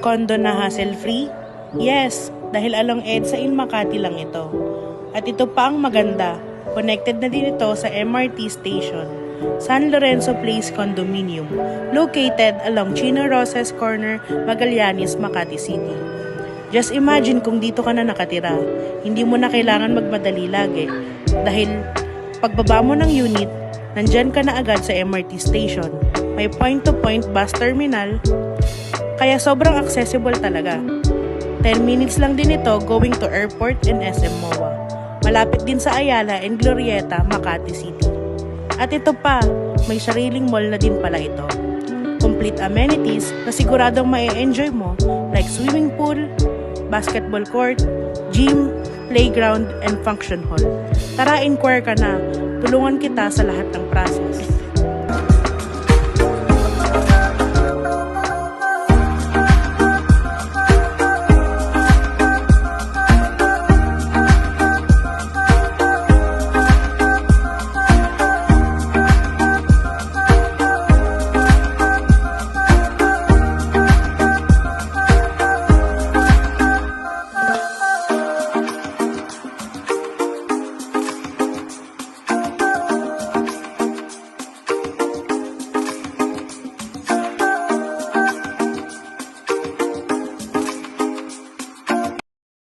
Condo na hassle-free? Yes, dahil along EDSA in Makati lang ito. At ito pa ang maganda, connected na din ito sa MRT station, San Lorenzo Place Condominium, located along Chino Roses Corner, Magallanes, Makati City. Just imagine kung dito ka na nakatira, hindi mo na kailangan magmadali lagi dahil pagbaba mo ng unit, nandyan ka na agad sa MRT station. May point-to-point bus terminal, kaya sobrang accessible talaga. 10 minutes lang din ito going to airport and SM MOA. Malapit din sa Ayala and Glorieta, Makati City. At ito pa, may sariling mall na din pala ito. Complete amenities na siguradong ma-enjoy mo like swimming pool, basketball court, gym, playground, and function hall. Tara, inquire ka na. Tulungan kita sa lahat ng process.